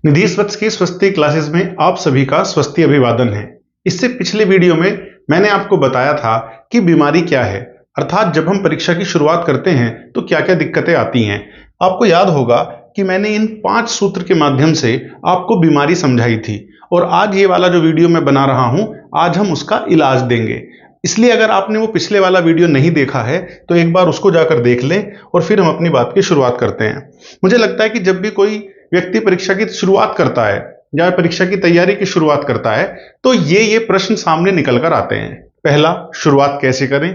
निधि स्वच्छ की स्वस्ति क्लासेस में आप सभी का स्वस्ति अभिवादन है। इससे पिछले वीडियो में मैंने आपको बताया था कि बीमारी क्या है, अर्थात जब हम परीक्षा की शुरुआत करते हैं तो क्या क्या दिक्कतें आती हैं। आपको याद होगा कि मैंने इन 5 सूत्र के माध्यम से आपको बीमारी समझाई थी और आज ये वाला जो वीडियो मैं बना रहा हूं, आज हम उसका इलाज देंगे। इसलिए अगर आपने वो पिछले वाला वीडियो नहीं देखा है तो एक बार उसको जाकर देख लें और फिर हम अपनी बात की शुरुआत करते हैं। मुझे लगता है कि जब भी कोई व्यक्ति परीक्षा की शुरुआत करता है या परीक्षा की तैयारी की शुरुआत करता है तो ये प्रश्न सामने निकल कर आते हैं। पहला, शुरुआत कैसे करें,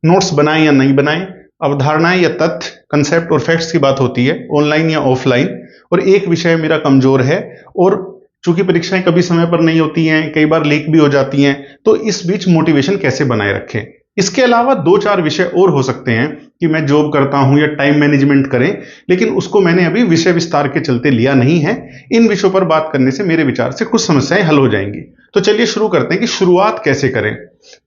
नोट्स बनाएं या नहीं बनाएं, अवधारणाएं या तथ्य, कंसेप्ट और फैक्ट्स की बात होती है, ऑनलाइन या ऑफलाइन, और एक विषय मेरा कमजोर है और चूंकि परीक्षाएं कभी समय पर नहीं होती हैं, कई बार लीक भी हो जाती हैं, तो इस बीच मोटिवेशन कैसे बनाए रखें। इसके अलावा 2-4 विषय और हो सकते हैं कि मैं जॉब करता हूं या टाइम मैनेजमेंट करें, लेकिन उसको मैंने अभी विषय विस्तार के चलते लिया नहीं है। इन विषयों पर बात करने से मेरे विचार से कुछ समस्याएं हल हो जाएंगी। तो चलिए शुरू करते हैं कि शुरुआत कैसे करें।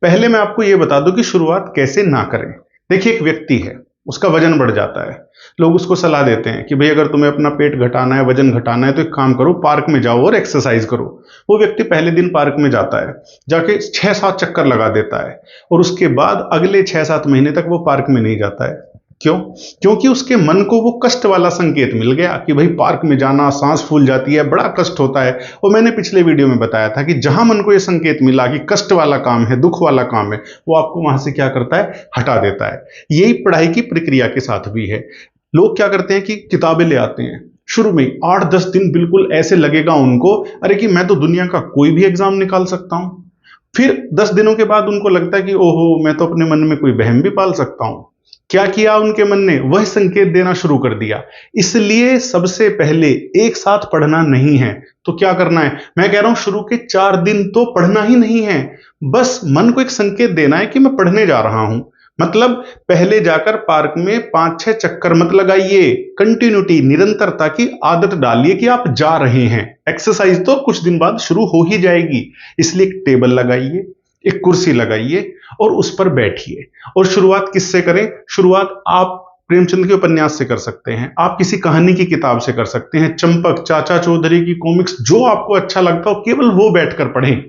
पहले मैं आपको यह बता दूं कि शुरुआत कैसे ना करें। देखिए, एक व्यक्ति है, उसका वजन बढ़ जाता है, लोग उसको सलाह देते हैं कि भाई अगर तुम्हें अपना पेट घटाना है, वजन घटाना है, तो एक काम करो, पार्क में जाओ और एक्सरसाइज करो। वो व्यक्ति पहले दिन पार्क में जाता है, जाके 6-7 चक्कर लगा देता है और उसके बाद अगले 6-7 महीने तक वो पार्क में नहीं जाता है। क्यों? क्योंकि उसके मन को वो कष्ट वाला संकेत मिल गया कि भाई पार्क में जाना, सांस फूल जाती है, बड़ा कष्ट होता है। और मैंने पिछले वीडियो में बताया था कि जहां मन को ये संकेत मिला कि कष्ट वाला काम है, दुख वाला काम है, वो आपको वहां से क्या करता है, हटा देता है। यही पढ़ाई की प्रक्रिया के साथ भी है। लोग क्या करते हैं कि किताबें ले आते हैं, शुरू में 8-10 दिन बिल्कुल ऐसे लगेगा उनको, अरे कि मैं तो दुनिया का कोई भी एग्जाम निकाल सकता हूं। फिर 10 दिनों के बाद उनको लगता है कि ओहो, मैं तो अपने मन में कोई वहम भी पाल सकता हूं। क्या किया उनके मन ने? वह संकेत देना शुरू कर दिया। इसलिए सबसे पहले एक साथ पढ़ना नहीं है। तो क्या करना है? मैं कह रहा हूं शुरू के 4 दिन तो पढ़ना ही नहीं है, बस मन को एक संकेत देना है कि मैं पढ़ने जा रहा हूं। मतलब पहले जाकर पार्क में 5-6 चक्कर मत लगाइए, कंटिन्यूटी, निरंतरता की आदत डालिए कि आप जा रहे हैं। एक्सरसाइज तो कुछ दिन बाद शुरू हो ही जाएगी। इसलिए एक टेबल लगाइए, एक कुर्सी लगाइए और उस पर बैठिए। और शुरुआत किससे करें? शुरुआत आप प्रेमचंद के उपन्यास से कर सकते हैं, आप किसी कहानी की किताब से कर सकते हैं, चंपक, चाचा चौधरी की कॉमिक्स, जो आपको अच्छा लगता हो केवल वो बैठकर पढ़ें।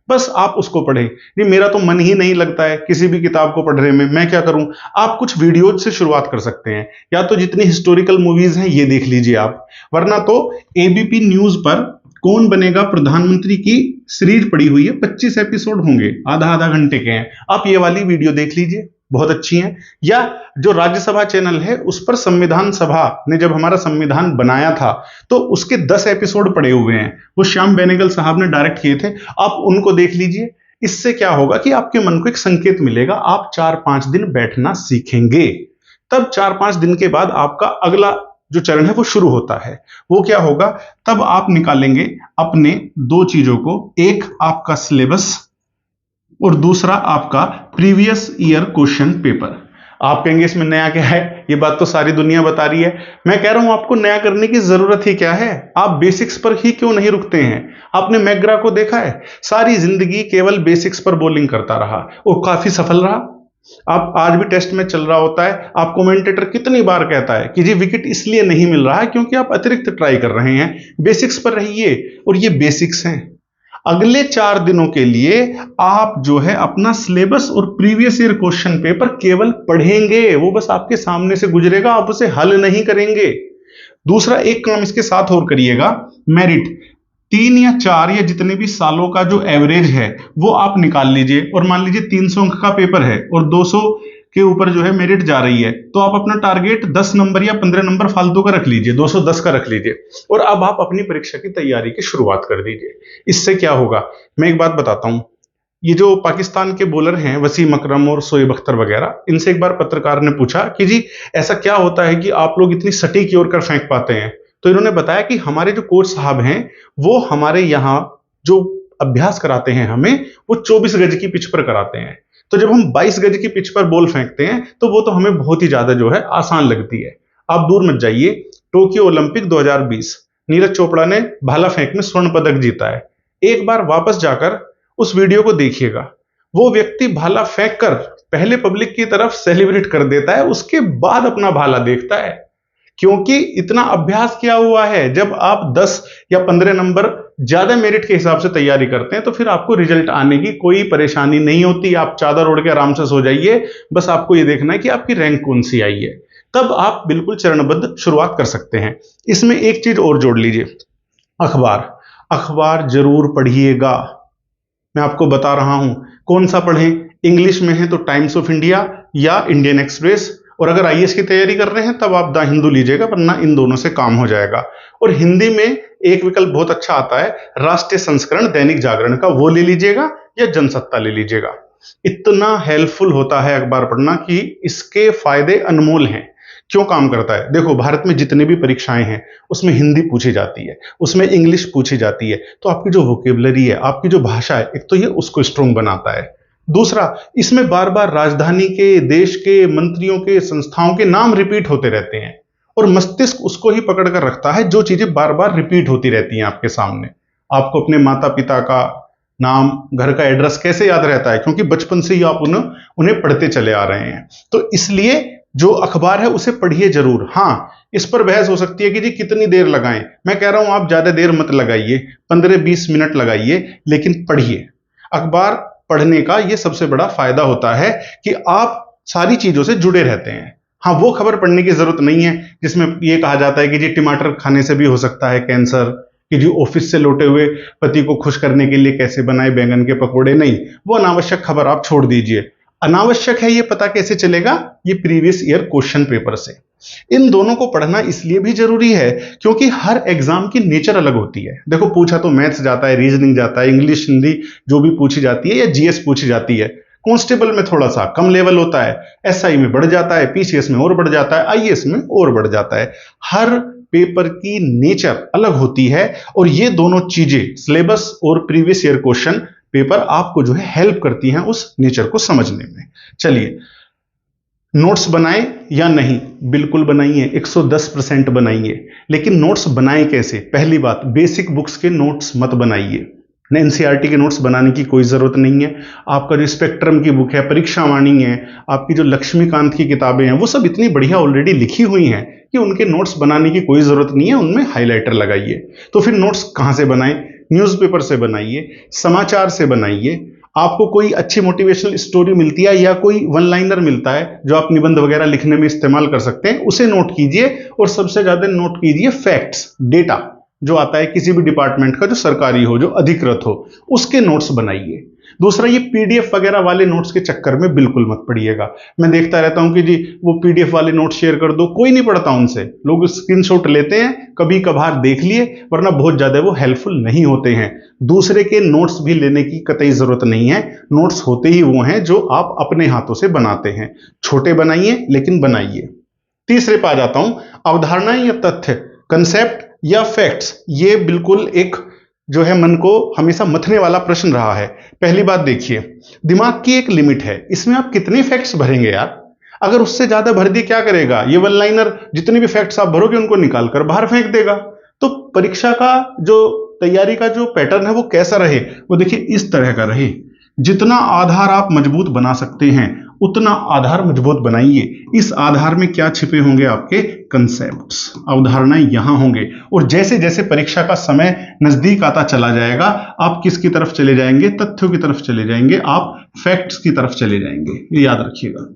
बस आप उसको पढ़ें। नहीं, मेरा तो मन ही नहीं लगता है किसी भी किताब को पढ़ने में, मैं क्या करूं? आप कुछ वीडियोज से शुरुआत कर सकते हैं, या तो जितनी हिस्टोरिकल मूवीज हैं ये देख लीजिए आप, वरना तो एबीपी न्यूज पर कौन बनेगा प्रधानमंत्री की सीरीज पड़ी हुई है, 25 एपिसोड होंगे, आधा घंटे के हैं, आप ये वाली वीडियो देख लीजिए, बहुत अच्छी है। या जो राज्यसभा चैनल है उस पर संविधान सभा ने जब हमारा संविधान बनाया था तो उसके 10 एपिसोड पड़े हुए हैं, वो श्याम बेनेगल साहब ने डायरेक्ट किए थे, आप उनको देख लीजिए। इससे क्या होगा कि आपके मन को एक संकेत मिलेगा, आप 4-5 दिन बैठना सीखेंगे। तब 4-5 दिन के बाद आपका अगला जो चरण है वो शुरू होता है। वो क्या होगा? तब आप निकालेंगे अपने 2 चीजों को, एक आपका सिलेबस और दूसरा आपका प्रीवियस ईयर क्वेश्चन पेपर। आप कहेंगे इसमें नया क्या है? ये बात तो सारी दुनिया बता रही है। मैं कह रहा हूं आपको नया करने की जरूरत ही क्या है? आप बेसिक्स पर ही क्यों नहीं रुकते हैं? आपने मैग्रा को देखा है, सारी जिंदगी केवल बेसिक्स पर बॉलिंग करता रहा और काफी सफल रहा। आप आज भी टेस्ट में चल रहा होता है, आप कमेंटेटर कितनी बार कहता है कि जी विकेट इसलिए नहीं मिल रहा है क्योंकि आप अतिरिक्त ट्राई कर रहे हैं, बेसिक्स पर रहिए। और ये बेसिक्स हैं। अगले 4 दिनों के लिए आप जो है अपना सिलेबस और प्रीवियस ईयर क्वेश्चन पेपर केवल पढ़ेंगे, वो बस आपके सामने से गुजरेगा, आप उसे हल नहीं करेंगे। दूसरा एक काम इसके साथ और करिएगा, मेरिट 3 या 4 या जितने भी सालों का जो एवरेज है वो आप निकाल लीजिए, और मान लीजिए 300 अंक का पेपर है और 200 के ऊपर जो है मेरिट जा रही है, तो आप अपना टारगेट 10 नंबर या 15 नंबर फालतू का रख लीजिए, 210 का रख लीजिए, और अब आप अपनी परीक्षा की तैयारी की शुरुआत कर दीजिए। इससे क्या होगा, मैं एक बात बताता हूं। ये जो पाकिस्तान के बॉलर हैं, वसीम अकरम और शोएब अख्तर वगैरह, इनसे एक बार पत्रकार ने पूछा कि जी ऐसा क्या होता है कि आप लोग इतनी सटीक यॉर्कर फेंक पाते हैं? तो इन्होंने बताया कि हमारे जो कोच साहब हैं वो हमारे यहाँ जो अभ्यास कराते हैं हमें, वो 24 गज की पिच पर कराते हैं। तो जब हम 22 गज की पिच पर बॉल फेंकते हैं तो वो तो हमें बहुत ही ज्यादा जो है आसान लगती है। आप दूर मत जाइए, टोक्यो ओलंपिक 2020 नीरज चोपड़ा ने भाला फेंक में स्वर्ण पदक जीता है। एक बार वापस जाकर उस वीडियो को देखिएगा, वो व्यक्ति भाला फेंक कर पहले पब्लिक की तरफ सेलिब्रेट कर देता है, उसके बाद अपना भाला देखता है। क्योंकि इतना अभ्यास किया हुआ है। जब आप 10 या 15 नंबर ज्यादा मेरिट के हिसाब से तैयारी करते हैं तो फिर आपको रिजल्ट आने की कोई परेशानी नहीं होती। आप चादर ओढ़ के आराम से सो जाइए, बस आपको यह देखना है कि आपकी रैंक कौन सी आई है, तब आप बिल्कुल चरणबद्ध शुरुआत कर सकते हैं। इसमें एक चीज और जोड़ लीजिए, अखबार। अखबार जरूर पढ़िएगा, मैं आपको बता रहा हूं। कौन सा पढ़ें? इंग्लिश में है तो टाइम्स ऑफ इंडिया या इंडियन एक्सप्रेस, और अगर आईएएस की तैयारी कर रहे हैं तब आप द हिंदू लीजिएगा, वरना इन दोनों से काम हो जाएगा। और हिंदी में एक विकल्प बहुत अच्छा आता है, राष्ट्रीय संस्करण दैनिक जागरण का, वो ले लीजिएगा या जनसत्ता ले लीजिएगा। इतना हेल्पफुल होता है अखबार पढ़ना कि इसके फायदे अनमोल हैं। क्यों काम करता है? देखो, भारत में जितनी भी परीक्षाएं हैं उसमें हिंदी पूछी जाती है, उसमें इंग्लिश पूछी जाती है, तो आपकी जो वोकेबलरी है, आपकी जो भाषा है, एक तो ये उसको स्ट्रोंग बनाता है। दूसरा, इसमें बार बार राजधानी के, देश के, मंत्रियों के, संस्थाओं के नाम रिपीट होते रहते हैं और मस्तिष्क उसको ही पकड़ कर रखता है जो चीजें बार बार रिपीट होती रहती हैं आपके सामने। आपको अपने माता पिता का नाम, घर का एड्रेस कैसे याद रहता है? क्योंकि बचपन से ही आप उन्हें पढ़ते चले आ रहे हैं। तो इसलिए जो अखबार है उसे पढ़िए जरूर। हाँ, इस पर बहस हो सकती है कि जी कितनी देर लगाएं। मैं कह रहा हूं आप ज्यादा देर मत लगाइए, 15-20 मिनट लगाइए, लेकिन पढ़िए। अखबार पढ़ने का यह सबसे बड़ा फायदा होता है कि आप सारी चीजों से जुड़े रहते हैं। हाँ, वो खबर पढ़ने की जरूरत नहीं है जिसमें यह कहा जाता है कि जी टमाटर खाने से भी हो सकता है कैंसर, कि जी ऑफिस से लौटे हुए पति को खुश करने के लिए कैसे बनाए बैंगन के पकोड़े। नहीं, वो अनावश्यक खबर आप छोड़ दीजिए। अनावश्यक है ये पता कैसे चलेगा? ये प्रीवियस ईयर क्वेश्चन पेपर से। इन दोनों को पढ़ना इसलिए भी जरूरी है क्योंकि हर एग्जाम की नेचर अलग होती है। देखो, पूछा तो मैथ्स जाता है, रीजनिंग जाता है, इंग्लिश, हिंदी जो भी पूछी जाती है, या जीएस पूछी जाती है। कांस्टेबल में थोड़ा सा कम लेवल होता है, एसआई में बढ़ जाता है, पीसीएस में और बढ़ जाता है, आईएएस में और बढ़ जाता है। हर पेपर की नेचर अलग होती है और ये दोनों चीजें, सिलेबस और प्रीवियस ईयर क्वेश्चन पेपर, आपको जो है हेल्प करती हैं उस नेचर को समझने में। चलिए, नोट्स बनाएं या नहीं? बिल्कुल बनाइए, 110% बनाइए। लेकिन नोट्स बनाएं कैसे? पहली बात, बेसिक बुक्स के नोट्स मत बनाइए। एनसीईआरटी के नोट्स बनाने की कोई जरूरत नहीं है। आपका जो स्पेक्ट्रम की बुक है, परीक्षा वाणी है, आपकी जो लक्ष्मीकांत की किताबें हैं, वो सब इतनी बढ़िया ऑलरेडी लिखी हुई हैं कि उनके नोट्स बनाने की कोई जरूरत नहीं है। उनमें हाइलाइटर लगाइए। तो फिर नोट्स कहां से बनाएं? न्यूज़पेपर से बनाइए, समाचार से बनाइए। आपको कोई अच्छी मोटिवेशनल स्टोरी मिलती है या कोई वन लाइनर मिलता है जो आप निबंध वगैरह लिखने में इस्तेमाल कर सकते हैं, उसे नोट कीजिए। और सबसे ज्यादा नोट कीजिए फैक्ट्स, डेटा जो आता है किसी भी डिपार्टमेंट का, जो सरकारी हो, जो अधिकृत हो, उसके नोट्स बनाइए। दूसरा, ये पीडीएफ वगैरह वाले नोट्स के चक्कर में बिल्कुल मत पड़िएगा। मैं देखता रहता हूं कि जी वो पीडीएफ वाले नोट्स शेयर कर दो, कोई नहीं पढ़ता उनसे। लोग स्क्रीनशॉट लेते हैं, कभी कभार देख लिए, वरना बहुत ज्यादा वो हेल्पफुल नहीं होते हैं। दूसरे के नोट्स भी लेने की कतई जरूरत नहीं है। नोट्स होते ही वो हैं जो आप अपने हाथों से बनाते हैं। छोटे बनाइए, लेकिन बनाइए। तीसरे पे आ जाता हूं, अवधारणाएं या तथ्य, कंसेप्ट या फैक्ट्स। ये बिल्कुल एक जो है मन को हमेशा मथने वाला प्रश्न रहा है। पहली बात देखिए, दिमाग की एक लिमिट है, इसमें आप कितने फैक्ट्स भरेंगे यार? अगर उससे ज्यादा भर दिए क्या करेगा? ये वन लाइनर जितने भी फैक्ट्स आप भरोगे उनको निकाल कर बाहर फेंक देगा। तो परीक्षा का जो तैयारी का जो पैटर्न है वो कैसा रहे? वो देखिए इस तरह का रहे। जितना आधार आप मजबूत बना सकते हैं उतना आधार मजबूत बनाइए। इस आधार में क्या छिपे होंगे? आपके कंसेप्ट्स, अवधारणाएं यहां होंगे। और जैसे जैसे परीक्षा का समय नजदीक आता चला जाएगा, आप किसकी तरफ चले जाएंगे? तथ्यों की तरफ चले जाएंगे, आप फैक्ट्स की तरफ चले जाएंगे। ये याद रखिएगा।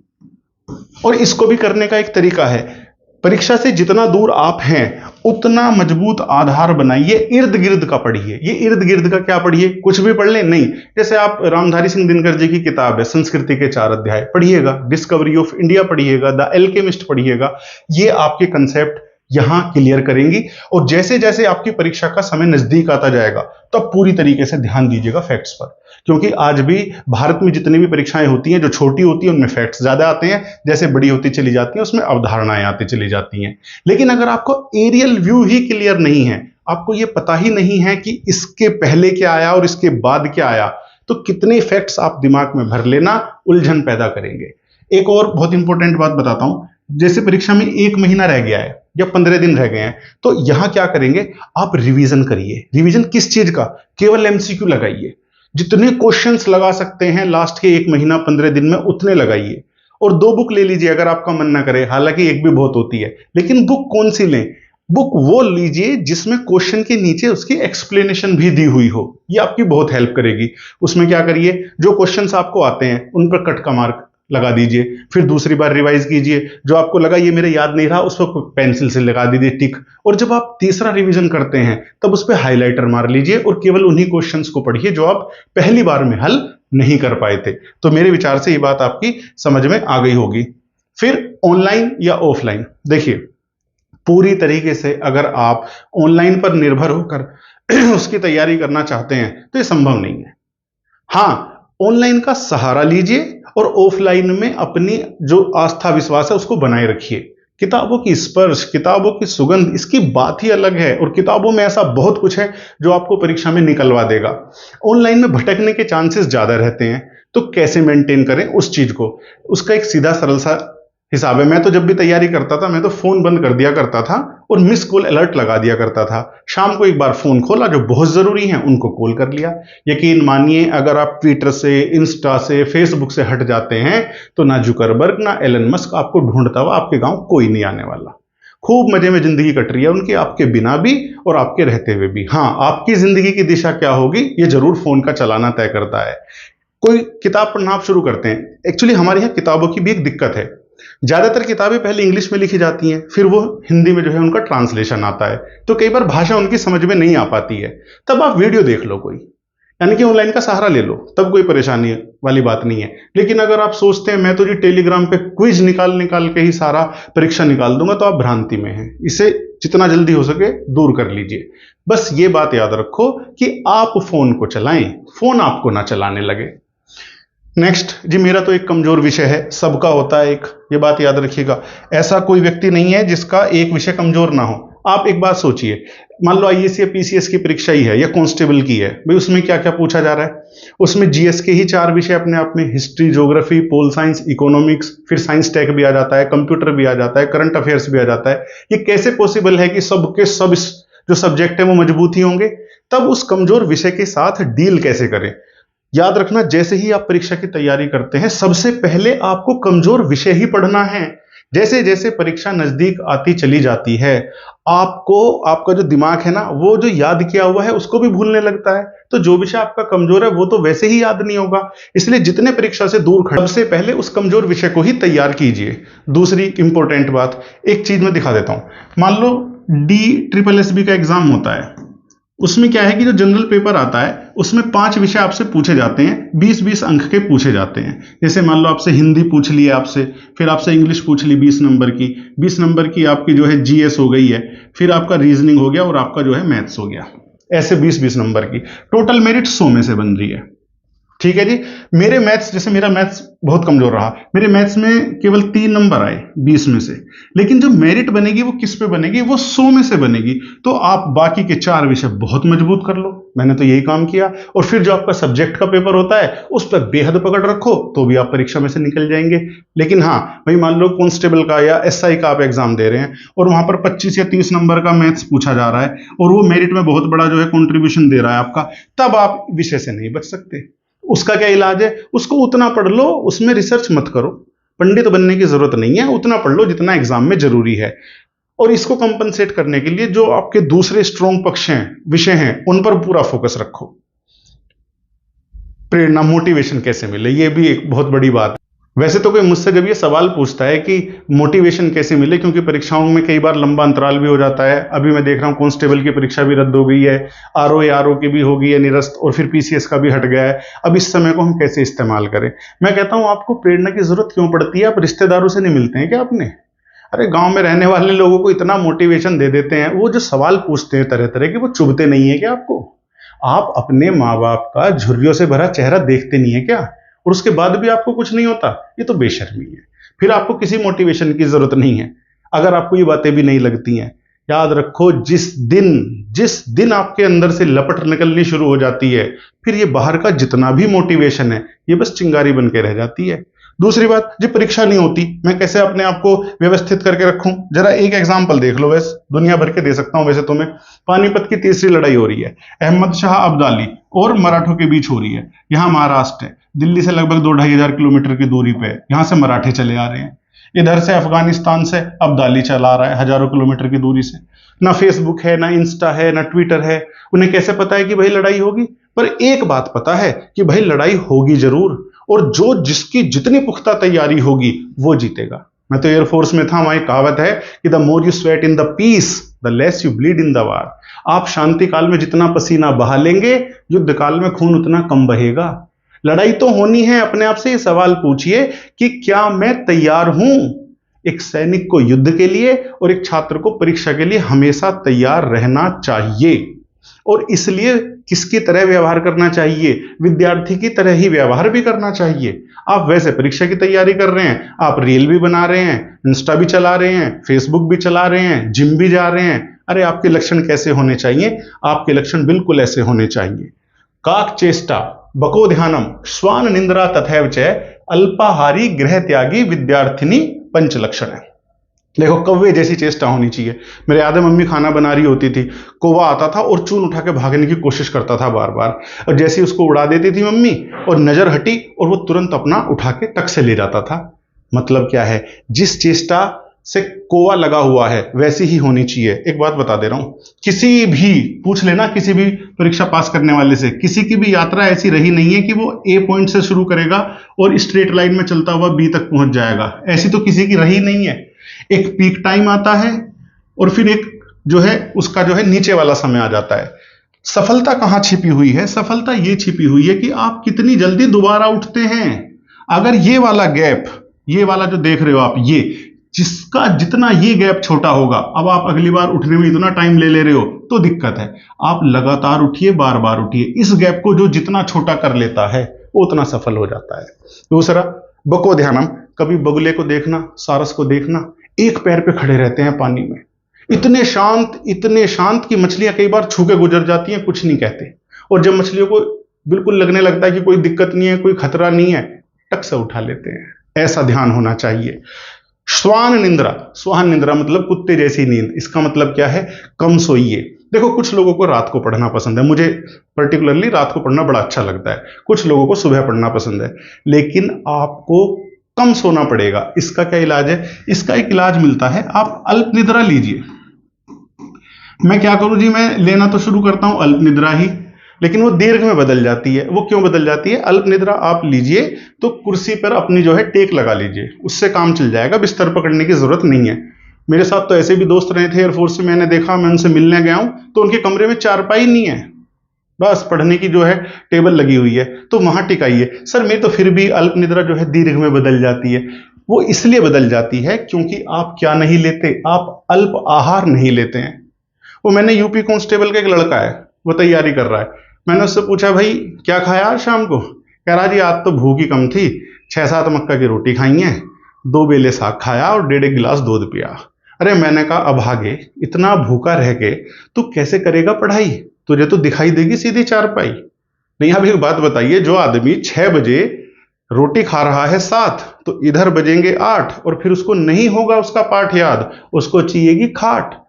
और इसको भी करने का एक तरीका है, परीक्षा से जितना दूर आप हैं उतना मजबूत आधार बनाइए। इर्द गिर्द का पढ़िए। ये इर्द गिर्द का क्या पढ़िए? कुछ भी पढ़ लें नहीं। जैसे आप रामधारी सिंह दिनकर जी की किताब है संस्कृति के 4 अध्याय, पढ़िएगा। डिस्कवरी ऑफ इंडिया पढ़िएगा, द एल्केमिस्ट पढ़िएगा। ये आपके कंसेप्ट यहां क्लियर करेंगी। और जैसे जैसे आपकी परीक्षा का समय नजदीक आता जाएगा तब पूरी तरीके से ध्यान दीजिएगा फैक्ट्स पर, क्योंकि आज भी भारत में जितनी भी परीक्षाएं होती हैं, जो छोटी होती हैं उनमें फैक्ट्स ज्यादा आते हैं, जैसे बड़ी होती चली जाती हैं उसमें अवधारणाएं आती चली जाती हैं। लेकिन अगर आपको एरियल व्यू ही क्लियर नहीं है, आपको यह पता ही नहीं है कि इसके पहले क्या आया और इसके बाद क्या आया, तो कितने फैक्ट्स आप दिमाग में भर लेना, उलझन पैदा करेंगे। एक और बहुत इंपॉर्टेंट बात बताता हूं, जैसे परीक्षा में 1 महीना रह गया है या 15 दिन रह गए हैं, तो यहां क्या करेंगे? आप रिवीजन करिए। रिवीजन किस चीज का? केवल एमसीक्यू लगाइए। जितने क्वेश्चंस लगा सकते हैं लास्ट के 1 महीना 15 दिन में उतने लगाइए। और 2 बुक ले लीजिए अगर आपका मन ना करे, हालांकि एक भी बहुत होती है, लेकिन बुक कौन सी लें? बुक वो लीजिए जिसमें क्वेश्चन के नीचे उसकी एक्सप्लेनेशन भी दी हुई हो, ये आपकी बहुत हेल्प करेगी। उसमें क्या करिए, जो क्वेश्चंस आपको आते हैं उन पर कट का मार्क लगा दीजिए, फिर दूसरी बार रिवाइज कीजिए, जो आपको लगा ये मेरे याद नहीं रहा उस पर पेंसिल से लगा दीजिए टिक, और जब आप तीसरा रिवीजन करते हैं तब उस पर हाइलाइटर मार लीजिए और केवल उन्हीं क्वेश्चंस को पढ़िए जो आप पहली बार में हल नहीं कर पाए थे। तो मेरे विचार से ये बात आपकी समझ में आ गई होगी। फिर ऑनलाइन या ऑफलाइन, देखिए पूरी तरीके से अगर आप ऑनलाइन पर निर्भर होकर उसकी तैयारी करना चाहते हैं तो ये संभव नहीं है। हाँ, ऑनलाइन का सहारा लीजिए और ऑफलाइन में अपनी जो आस्था विश्वास है उसको बनाए रखिए। किताबों की स्पर्श, किताबों की सुगंध, इसकी बात ही अलग है, और किताबों में ऐसा बहुत कुछ है जो आपको परीक्षा में निकलवा देगा। ऑनलाइन में भटकने के चांसेस ज्यादा रहते हैं, तो कैसे मेंटेन करें उस चीज को, उसका एक सीधा सरल सा हिसाब है। मैं तो जब भी तैयारी करता था मैं तो फोन बंद कर दिया करता था और मिस कॉल अलर्ट लगा दिया करता था। शाम को एक बार फोन खोला, जो बहुत जरूरी है उनको कॉल कर लिया। यकीन मानिए अगर आप ट्विटर से, इंस्टा से, फेसबुक से हट जाते हैं तो ना जुकरबर्ग ना एलन मस्क आपको ढूंढता हुआ आपके गांव कोई नहीं आने वाला। खूब मजे में जिंदगी कट रही है उनकी, आपके बिना भी और आपके रहते हुए भी। हाँ, आपकी जिंदगी की दिशा क्या होगी ये जरूर फोन का चलाना तय करता है। कोई किताब पढ़ना आप शुरू करते हैं, एक्चुअली हमारे यहाँ किताबों की भी एक दिक्कत है, ज्यादातर किताबें पहले इंग्लिश में लिखी जाती हैं, फिर वो हिंदी में जो है उनका ट्रांसलेशन आता है, तो कई बार भाषा उनकी समझ में नहीं आ पाती है। तब आप वीडियो देख लो कोई, यानी कि ऑनलाइन का सहारा ले लो, तब कोई परेशानी वाली बात नहीं है। लेकिन अगर आप सोचते हैं मैं तो जी टेलीग्राम पे क्विज निकाल निकाल के ही सारा परीक्षा निकाल दूंगा, तो आप भ्रांति में हैं। इसे जितना जल्दी हो सके दूर कर लीजिए। बस ये बात याद रखो कि आप फोन को चलाएं, फोन आपको ना चलाने लगे। नेक्स्ट जी, मेरा तो एक कमजोर विषय है, सबका होता है एक, ये बात याद रखिएगा। ऐसा कोई व्यक्ति नहीं है जिसका एक विषय कमजोर ना हो। आप एक बात सोचिए, मान लो आईएएस या पीसीएस की परीक्षा ही है या कांस्टेबल की है, भाई उसमें क्या क्या पूछा जा रहा है? उसमें जीएस के ही 4 विषय अपने आप में, history, geography, pol science, economics, फिर साइंस टेक भी आ जाता है, कंप्यूटर भी आ जाता है, करंट अफेयर्स भी आ जाता है। ये कैसे पॉसिबल है कि सबके सब जो सब्जेक्ट है वो मजबूत ही होंगे? तब उस कमजोर विषय के साथ डील कैसे करें? याद रखना, जैसे ही आप परीक्षा की तैयारी करते हैं सबसे पहले आपको कमजोर विषय ही पढ़ना है। जैसे जैसे परीक्षा नजदीक आती चली जाती है, आपको आपका जो दिमाग है ना, वो जो याद किया हुआ है उसको भी भूलने लगता है। तो जो विषय आपका कमजोर है वो तो वैसे ही याद नहीं होगा। इसलिए जितने परीक्षा से दूर खड़े, सबसे पहले उस कमजोर विषय को ही तैयार कीजिए। दूसरी इंपॉर्टेंट बात, एक चीज मैं दिखा देता हूं। मान लो DSSB का एग्जाम होता है, उसमें क्या है कि जो जनरल पेपर आता है उसमें 5 विषय आपसे पूछे जाते हैं, 20-20 अंक के पूछे जाते हैं। जैसे मान लो आपसे हिंदी पूछ ली आपसे, फिर आपसे इंग्लिश पूछ ली 20 नंबर की, 20 नंबर की आपकी जो है जीएस हो गई है, फिर आपका रीजनिंग हो गया और आपका जो है मैथ्स हो गया। ऐसे 20-20 नंबर की टोटल मेरिट 100 में से बन रही है। ठीक है जी। मेरे मैथ्स, जैसे मेरा मैथ्स बहुत कमजोर रहा, मेरे मैथ्स में केवल 3 नंबर आए 20 में से, लेकिन जो मेरिट बनेगी वो किस पे बनेगी? वो 100 में से बनेगी। तो आप बाकी के 4 विषय बहुत मजबूत कर लो। मैंने तो यही काम किया। और फिर जो आपका सब्जेक्ट का पेपर होता है उस पर बेहद पकड़ रखो, तो भी आप परीक्षा में से निकल जाएंगे। लेकिन हाँ भाई, मान लो कांस्टेबल का या एसआई का आप एग्जाम दे रहे हैं और वहां पर 25 या 30 नंबर का मैथ्स पूछा जा रहा है और वो मेरिट में बहुत बड़ा जो है कंट्रीब्यूशन दे रहा है आपका, तब आप विषय से नहीं बच सकते। उसका क्या इलाज है? उसको उतना पढ़ लो, उसमें रिसर्च मत करो। पंडित बनने की जरूरत नहीं है, उतना पढ़ लो जितना एग्जाम में जरूरी है। और इसको कंपनसेट करने के लिए जो आपके दूसरे स्ट्रॉन्ग पक्ष हैं, विषय हैं, उन पर पूरा फोकस रखो। प्रेरणा, मोटिवेशन कैसे मिले, ये भी एक बहुत बड़ी बात है। वैसे तो कोई मुझसे जब ये सवाल पूछता है कि मोटिवेशन कैसे मिले, क्योंकि परीक्षाओं में कई बार लंबा अंतराल भी हो जाता है। अभी मैं देख रहा हूँ कांस्टेबल की परीक्षा भी रद्द हो गई है, आरओ की भी हो गई है निरस्त, और फिर पीसीएस का भी हट गया है। अब इस समय को हम कैसे इस्तेमाल करें? मैं कहता हूँ आपको प्रेरणा की जरूरत क्यों पड़ती है? आप रिश्तेदारों से नहीं मिलते हैं क्या अपने? अरे गांव में रहने वाले लोगों को इतना मोटिवेशन दे देते हैं, वो जो सवाल पूछते हैं तरह तरह के, वो चुभते नहीं है क्या आपको? आप अपने माँ बाप का झुर्रियों से भरा चेहरा देखते नहीं है क्या, और उसके बाद भी आपको कुछ नहीं होता? ये तो बेशर्मी है। फिर आपको किसी मोटिवेशन की जरूरत नहीं है। अगर आपको ये बातें भी नहीं लगती हैं, याद रखो, जिस दिन आपके अंदर से लपट निकलनी शुरू हो जाती है, फिर ये बाहर का जितना भी मोटिवेशन है ये बस चिंगारी बन के रह जाती है। दूसरी बात, जब परीक्षा नहीं होती, मैं कैसे अपने आप को व्यवस्थित करके रखूं? जरा एक एग्जांपल देख लो। वैसे दुनिया भर के दे सकता हूं वैसे तो मैं। पानीपत की तीसरी लड़ाई हो रही है, अहमद शाह अब्दाली और मराठों के बीच हो रही है। यहाँ महाराष्ट्र है, दिल्ली से लगभग 2-2.5 हजार किलोमीटर की दूरी पे है, यहाँ से मराठे चले आ रहे हैं। इधर से अफगानिस्तान से अब्दाली चला रहा है हजारों किलोमीटर की दूरी से। ना फेसबुक है, ना इंस्टा है, ना ट्विटर है। उन्हें कैसे पता है कि भाई लड़ाई होगी? पर एक बात पता है कि भाई लड़ाई होगी जरूर, और जो जिसकी जितनी पुख्ता तैयारी होगी वो जीतेगा। मैं तो एयरफोर्स में था, वहां एक कहावत है कि the more you sweat in the peace the less you bleed in the war. आप शांति काल में जितना पसीना बहा लेंगे, युद्ध काल में खून उतना कम बहेगा। लड़ाई तो होनी है। अपने आप से ये सवाल पूछिए कि क्या मैं तैयार हूं? एक सैनिक को युद्ध के लिए और एक छात्र को परीक्षा के लिए हमेशा तैयार रहना चाहिए। और इसलिए किसकी तरह व्यवहार करना चाहिए? विद्यार्थी की तरह ही व्यवहार भी करना चाहिए। आप वैसे परीक्षा की तैयारी कर रहे हैं, आप रील भी बना रहे हैं, इंस्टा भी चला रहे हैं, फेसबुक भी चला रहे हैं, जिम भी जा रहे हैं। अरे आपके लक्षण कैसे होने चाहिए? आपके लक्षण बिल्कुल ऐसे होने चाहिए। काक चेष्टा बको ध्यानम श्वान निंद्रा तथैव च अल्पाहारी गृह त्यागी विद्यार्थिनी पंच लक्षण है। देखो, कौवे जैसी चेष्टा होनी चाहिए। मेरे याद है मम्मी खाना बना रही होती थी, कौवा आता था और चूल उठा के भागने की कोशिश करता था बार बार, और जैसे ही उसको उड़ा देती थी मम्मी और नजर हटी और वो तुरंत अपना उठा के टक से ले जाता था। मतलब क्या है? जिस चेष्टा से कौवा लगा हुआ है वैसी ही होनी चाहिए। एक बात बता दे रहा हूं, किसी भी पूछ लेना किसी भी परीक्षा पास करने वाले से, किसी की भी यात्रा ऐसी रही नहीं है कि वो ए पॉइंट से शुरू करेगा और स्ट्रेट लाइन में चलता हुआ बी तक पहुंच जाएगा। ऐसी तो किसी की रही नहीं है। एक पीक टाइम आता है और फिर एक जो है उसका जो है नीचे वाला समय आ जाता है। सफलता कहां छिपी हुई है? सफलता ये छिपी हुई है कि आप कितनी जल्दी दोबारा उठते हैं। अगर ये वाला गैप, ये वाला जो देख रहे हो आप, ये जिसका जितना ये गैप छोटा होगा, अब आप अगली बार उठने में इतना टाइम ले रहे हो तो दिक्कत है। आप लगातार उठिए, बार बार उठिए। इस गैप को जो जितना छोटा कर लेता है वो उतना सफल हो जाता है। दूसरा, बको ध्यानम, कभी बगुले को देखना, सारस को देखना, एक पैर पे खड़े रहते हैं पानी में, इतने शांत कि मछलियां कई बार छू के गुजर जाती हैं, कुछ नहीं कहते। और जब मछलियों को बिल्कुल लगने लगता है कि कोई दिक्कत नहीं है, कोई खतरा नहीं है, टक से उठा लेते हैं। ऐसा ध्यान होना चाहिए। श्वान निंद्रा, स्वान निंद्रा मतलब कुत्ते जैसी नींद। इसका मतलब क्या है? कम सोइए। देखो, कुछ लोगों को रात को पढ़ना पसंद है, मुझे पर्टिकुलरली रात को पढ़ना बड़ा अच्छा लगता है। कुछ लोगों को सुबह पढ़ना पसंद है, लेकिन आपको कम सोना पड़ेगा। इसका क्या इलाज है? इसका एक इलाज मिलता है, आप अल्प निद्रा लीजिए। मैं क्या करूं जी, मैं लेना तो शुरू करता हूं अल्प निद्रा ही, लेकिन वो दीर्घ में बदल जाती है। वो क्यों बदल जाती है? अल्प निद्रा आप लीजिए तो कुर्सी पर अपनी जो है टेक लगा लीजिए, उससे काम चल जाएगा, बिस्तर पकड़ने की जरूरत नहीं है। मेरे साथ तो ऐसे भी दोस्त रहे थे एयरफोर्स से, मैंने देखा, मैं उनसे मिलने गया हूं तो उनके कमरे में चारपाई नहीं है, बस पढ़ने की जो है टेबल लगी हुई है, तो वहां टिकाइए। सर मेरी तो फिर भी अल्प निद्रा जो है दीर्घ में बदल जाती है। वो इसलिए बदल जाती है क्योंकि आप क्या नहीं लेते? आप अल्प आहार नहीं लेते हैं। वो मैंने यूपी कांस्टेबल का एक लड़का है, वो तैयारी कर रहा है, मैंने उससे पूछा भाई क्या खाया आज शाम को? कह रहा जी आज तो भूख ही कम थी, 6-7 मक्का की रोटी खाई है, 2 बेले साग खाया और 1.5 गिलास दूध पिया। अरे मैंने कहा अभागे, इतना भूखा रह के तू कैसे करेगा पढ़ाई? तुझे तो दिखाई देगी सीधी चारपाई। नहीं, अब एक बात बताइए, जो आदमी 6 बजे रोटी खा रहा है 7, तो इधर बजेंगे 8 और फिर उसको नहीं होगा उसका पाठ याद, उसको चाहिएगी खाट।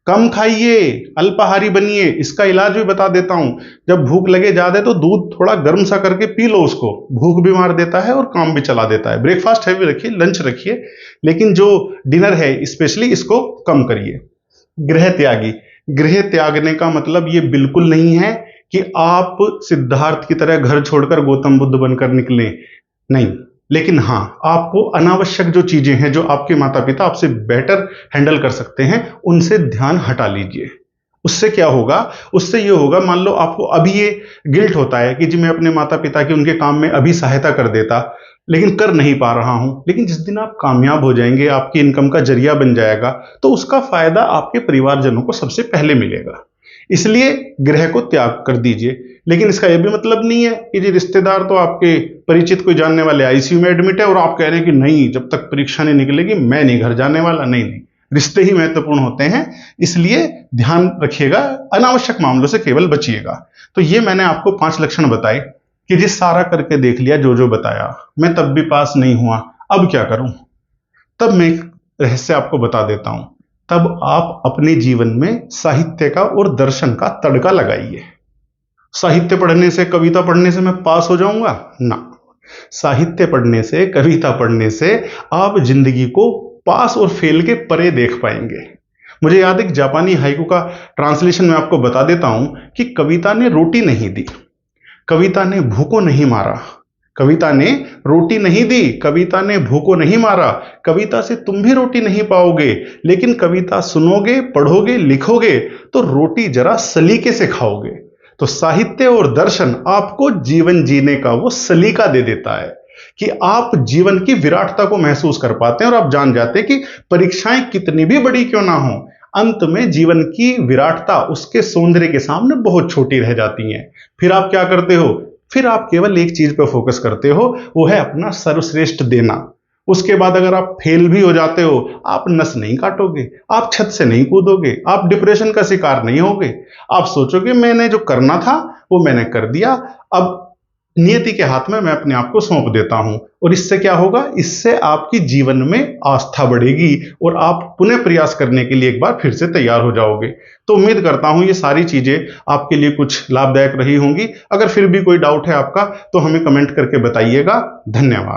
कम खाइए, अल्पाहारी बनिए। इसका इलाज भी बता देता हूं। जब भूख लगे ज्यादा तो दूध थोड़ा गर्म सा करके पी लो, उसको भूख भी मार देता है और काम भी चला देता है। ब्रेकफास्ट हैवी रखिए, लंच रखिए, लेकिन जो डिनर है स्पेशली इसको कम करिए। गृह त्यागी, गृह त्यागने का मतलब ये बिल्कुल नहीं है कि आप सिद्धार्थ की तरह घर छोड़कर गौतम बुद्ध बनकर निकलें, नहीं। लेकिन हां, आपको अनावश्यक जो चीजें हैं जो आपके माता पिता आपसे बेटर हैंडल कर सकते हैं, उनसे ध्यान हटा लीजिए। उससे क्या होगा? उससे ये होगा, मान लो आपको अभी ये गिल्ट होता है कि जी मैं अपने माता पिता की उनके काम में अभी सहायता कर देता, लेकिन कर नहीं पा रहा हूं। लेकिन जिस दिन आप कामयाब हो जाएंगे, आपकी इनकम का जरिया बन जाएगा, तो उसका फायदा आपके परिवारजनों को सबसे पहले मिलेगा। इसलिए गृह को त्याग कर दीजिए। लेकिन इसका यह भी मतलब नहीं है कि जी रिश्तेदार तो आपके परिचित कोई जानने वाले आईसीयू में एडमिट है और आप कह रहे हैं कि नहीं, जब तक परीक्षा नहीं निकलेगी मैं नहीं घर जाने वाला। नहीं नहीं, रिश्ते ही महत्वपूर्ण होते हैं, इसलिए ध्यान रखिएगा, अनावश्यक मामलों से केवल बचिएगा। तो ये मैंने आपको 5 लक्षण बताए कि जिस सारा करके देख लिया जो जो बताया, मैं तब भी पास नहीं हुआ, अब क्या करूं? तब मैं एक रहस्य आपको बता देता हूं। तब आप अपने जीवन में साहित्य का और दर्शन का तड़का लगाइए। साहित्य पढ़ने से, कविता पढ़ने से मैं पास हो जाऊंगा ना। साहित्य पढ़ने से, कविता पढ़ने से आप जिंदगी को पास और फेल के परे देख पाएंगे। मुझे याद है कि जापानी हाइकू का ट्रांसलेशन मैं आपको बता देता हूं कि कविता ने रोटी नहीं दी, कविता ने भूखों नहीं मारा, कविता ने रोटी नहीं दी, कविता ने भूखों नहीं मारा, कविता से तुम भी रोटी नहीं पाओगे, लेकिन कविता सुनोगे, पढ़ोगे, लिखोगे तो रोटी जरा सलीके से खाओगे। तो साहित्य और दर्शन आपको जीवन जीने का वो सलीका दे देता है कि आप जीवन की विराटता को महसूस कर पाते हैं और आप जान जाते हैं कि परीक्षाएं कितनी भी बड़ी क्यों ना हो, अंत में जीवन की विराटता उसके सौंदर्य के सामने बहुत छोटी रह जाती है। फिर आप क्या करते हो? फिर आप केवल एक चीज पर फोकस करते हो, वो है अपना सर्वश्रेष्ठ देना। उसके बाद अगर आप फेल भी हो जाते हो, आप नस नहीं काटोगे, आप छत से नहीं कूदोगे, आप डिप्रेशन का शिकार नहीं होगे। आप सोचोगे मैंने जो करना था वो मैंने कर दिया, अब नियति के हाथ में मैं अपने आप को सौंप देता हूं। और इससे क्या होगा? इससे आपकी जीवन में आस्था बढ़ेगी और आप पुनः प्रयास करने के लिए एक बार फिर से तैयार हो जाओगे। तो उम्मीद करता हूं ये सारी चीजें आपके लिए कुछ लाभदायक रही होंगी। अगर फिर भी कोई डाउट है आपका तो हमें कमेंट करके बताइएगा। धन्यवाद।